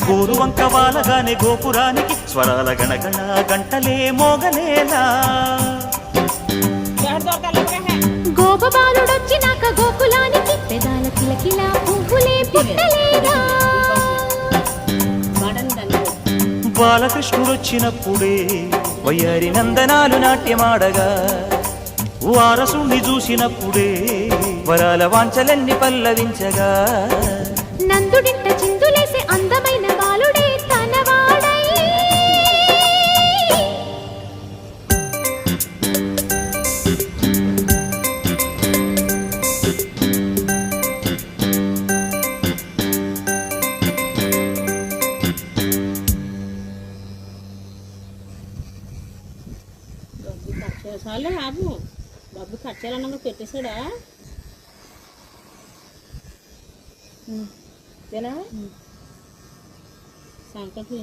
గోరువంక వాలగానే గోపురానికి స్వరాల గణగణ గంటలే మోగలేలా గోపబాలుడొచ్చినాక గోకులానికి పెదాల కిలకిల పువ్వులే పుట్టలేదా బాలకృష్ణుడొచ్చినప్పుడే వయ్యారి నందనాలు నాట్యమాడగా వారసుణ్ణి చూసినప్పుడే వరాల వాంఛలన్నీ పల్లవించగా నందుడింట చిందులేసే అందమైన బాలుడే తనవాడై చాలే ఆపు బాబు కట్ చేయాలన్నా పెట్టేశాడా తేనా సంకటి